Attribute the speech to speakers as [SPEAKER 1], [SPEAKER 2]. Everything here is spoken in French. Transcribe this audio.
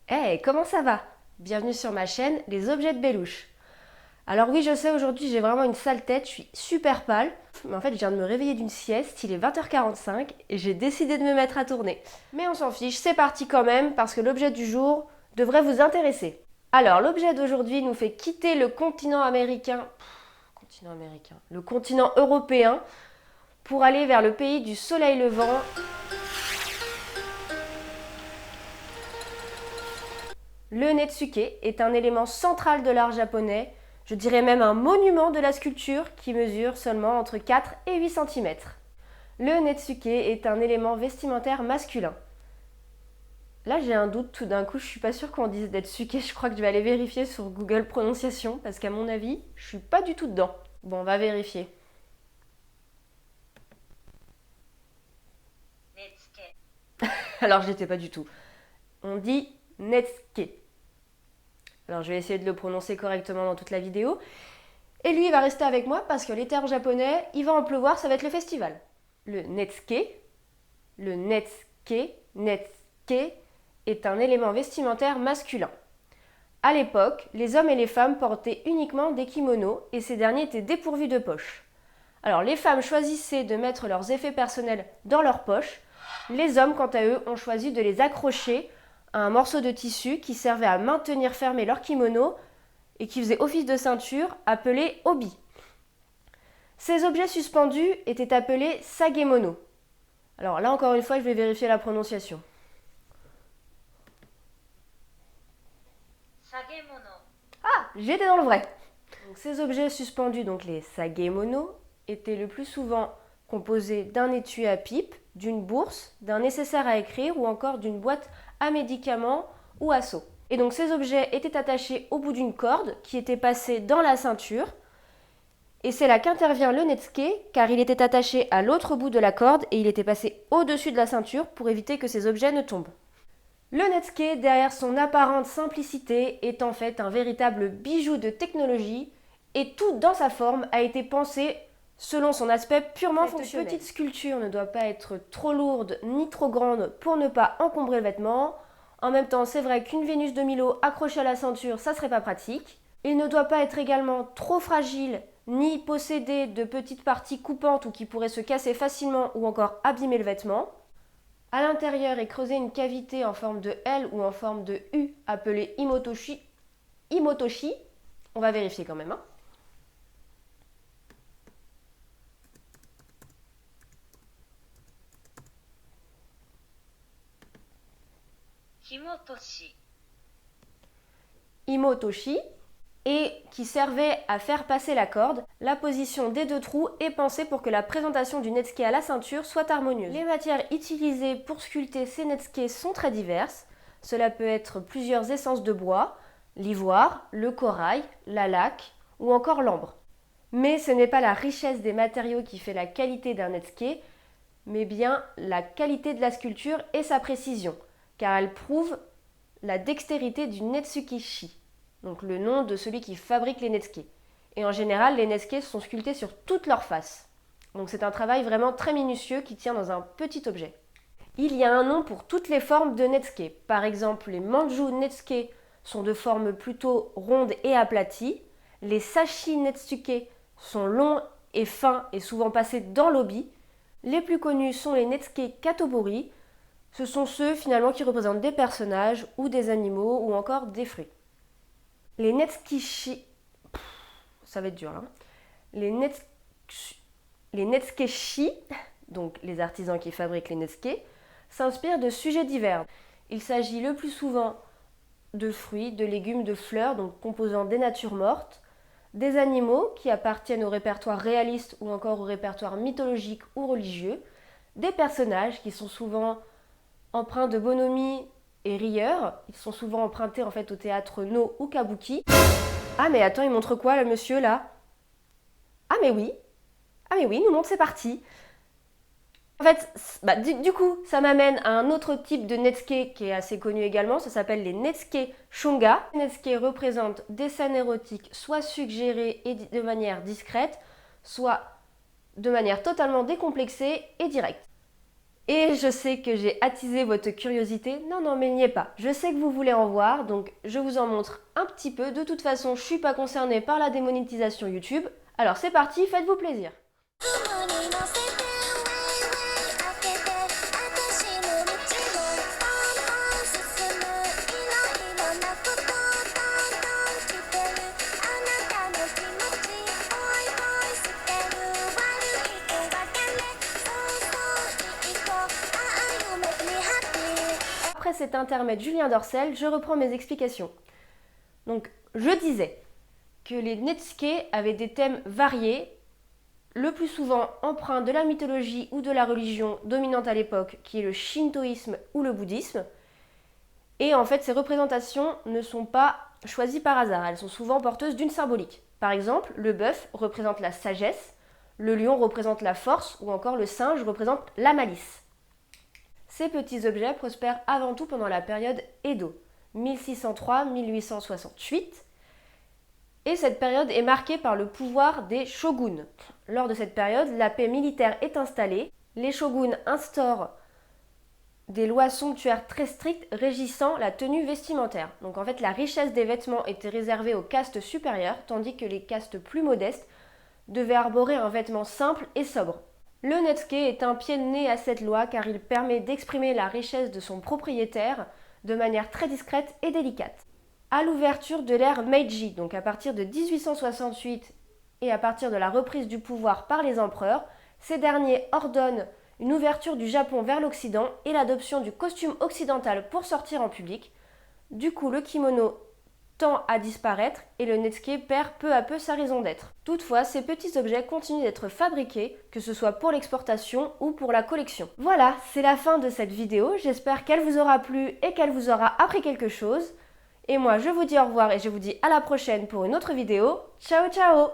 [SPEAKER 1] Hey, comment ça va? Bienvenue sur ma chaîne Les Objets de Belouche. Alors oui, je sais, aujourd'hui j'ai vraiment une sale tête, je suis super pâle. Mais en fait, je viens de me réveiller d'une sieste, il est 20h45 et j'ai décidé de me mettre à tourner. Mais on s'en fiche, c'est parti quand même parce que l'objet du jour devrait vous intéresser. Alors, l'objet d'aujourd'hui nous fait quitter le continent américain, le continent européen pour aller vers le pays du soleil levant. Le netsuke est un élément central de l'art japonais, je dirais même un monument de la sculpture qui mesure seulement entre 4 et 8 cm. Le netsuke est un élément vestimentaire masculin. Là j'ai un doute tout d'un coup, je suis pas sûre qu'on dise netsuke, je crois que je vais aller vérifier sur Google Prononciation parce qu'à mon avis, je suis pas du tout dedans. Bon, on va vérifier. Alors je l'étais pas du tout. On dit netsuke. Alors je vais essayer de le prononcer correctement dans toute la vidéo. Et lui, il va rester avec moi parce que les termes japonais, il va en pleuvoir, ça va être le festival. Le netsuke, netsuke est un élément vestimentaire masculin. À l'époque, les hommes et les femmes portaient uniquement des kimonos et ces derniers étaient dépourvus de poches. Alors les femmes choisissaient de mettre leurs effets personnels dans leurs poches. Les hommes, quant à eux, ont choisi de les accrocher à un morceau de tissu qui servait à maintenir fermé leur kimono et qui faisait office de ceinture, appelé obi. Ces objets suspendus étaient appelés sagemono. Alors là, encore une fois, je vais vérifier la prononciation.
[SPEAKER 2] Sagemono.
[SPEAKER 1] Ah, j'étais dans le vrai. Donc, ces objets suspendus, donc les sagemono, étaient le plus souvent composés d'un étui à pipe, d'une bourse, d'un nécessaire à écrire ou encore d'une boîte à médicaments ou à seaux. Et donc ces objets étaient attachés au bout d'une corde qui était passée dans la ceinture. Et c'est là qu'intervient le netsuke car il était attaché à l'autre bout de la corde et il était passé au-dessus de la ceinture pour éviter que ces objets ne tombent. Le netsuke, derrière son apparente simplicité, est en fait un véritable bijou de technologie et tout dans sa forme a été pensé selon son aspect purement fonctionnel. Cette petite sculpture ne doit pas être trop lourde ni trop grande pour ne pas encombrer le vêtement. En même temps, c'est vrai qu'une Vénus de Milo accrochée à la ceinture, ça serait pas pratique. Il ne doit pas être également trop fragile ni posséder de petites parties coupantes ou qui pourraient se casser facilement ou encore abîmer le vêtement. À l'intérieur est creusée une cavité en forme de L ou en forme de U appelée imotoshi. Imotoshi. On va vérifier quand même.
[SPEAKER 2] Himotoshi.
[SPEAKER 1] Imotoshi. Et qui servait à faire passer la corde. La position des deux trous est pensée pour que la présentation du netsuke à la ceinture soit harmonieuse. Les matières utilisées pour sculpter ces netsuke sont très diverses. Cela peut être plusieurs essences de bois, l'ivoire, le corail, la laque ou encore l'ambre. Mais ce n'est pas la richesse des matériaux qui fait la qualité d'un netsuke, mais bien la qualité de la sculpture et sa précision, car elle prouve la dextérité du netsuke-shi, donc le nom de celui qui fabrique les netsuke. Et en général, les netsuke sont sculptés sur toute leur face. Donc c'est un travail vraiment très minutieux qui tient dans un petit objet. Il y a un nom pour toutes les formes de netsuke. Par exemple, les manju netsuke sont de forme plutôt ronde et aplatie. Les sashi netsuke sont longs et fins et souvent passés dans l'obi. Les plus connus sont les netsuke katobori. Ce sont ceux finalement qui représentent des personnages ou des animaux ou encore des fruits. Les netsuke-shi, ça va être dur là. Les netsuke-shi, donc les artisans qui fabriquent les netsuke, s'inspirent de sujets divers. Il s'agit le plus souvent de fruits, de légumes, de fleurs, donc composant des natures mortes, des animaux qui appartiennent au répertoire réaliste ou encore au répertoire mythologique ou religieux, des personnages qui sont souvent empreints de bonhomie et rieur, ils sont souvent empruntés en fait au théâtre No ou Kabuki. Ah mais attends, il montre quoi le monsieur là? Ah mais oui, il nous montre c'est parti. En fait, du coup, ça m'amène à un autre type de netsuke qui est assez connu également, ça s'appelle les netsuke shunga. Les netsuke représentent des scènes érotiques soit suggérées et de manière discrète, soit de manière totalement décomplexée et directe. Et je sais que j'ai attisé votre curiosité. Non, non, mais n'y est pas. Je sais que vous voulez en voir, donc je vous en montre un petit peu. De toute façon, je suis pas concernée par la démonétisation YouTube. Alors c'est parti, faites-vous plaisir. Après cet intermède Julien Dorcel, je reprends mes explications. Donc, je disais que les Netsuke avaient des thèmes variés, le plus souvent empreints de la mythologie ou de la religion dominante à l'époque, qui est le shintoïsme ou le bouddhisme. Et en fait, ces représentations ne sont pas choisies par hasard, elles sont souvent porteuses d'une symbolique. Par exemple, le bœuf représente la sagesse, le lion représente la force ou encore le singe représente la malice. Ces petits objets prospèrent avant tout pendant la période Edo, 1603-1868, et cette période est marquée par le pouvoir des shoguns. Lors de cette période, la paix militaire est installée, les shoguns instaurent des lois somptuaires très strictes régissant la tenue vestimentaire. Donc en fait, la richesse des vêtements était réservée aux castes supérieures, tandis que les castes plus modestes devaient arborer un vêtement simple et sobre. Le Netsuke est un pied de nez à cette loi car il permet d'exprimer la richesse de son propriétaire de manière très discrète et délicate. À l'ouverture de l'ère Meiji, donc à partir de 1868 et à partir de la reprise du pouvoir par les empereurs, ces derniers ordonnent une ouverture du Japon vers l'Occident et l'adoption du costume occidental pour sortir en public. Du coup, le kimono tend à disparaître et le Netsuke perd peu à peu sa raison d'être. Toutefois, ces petits objets continuent d'être fabriqués, que ce soit pour l'exportation ou pour la collection. Voilà, c'est la fin de cette vidéo, j'espère qu'elle vous aura plu et qu'elle vous aura appris quelque chose. Et moi, je vous dis au revoir et je vous dis à la prochaine pour une autre vidéo. Ciao ciao!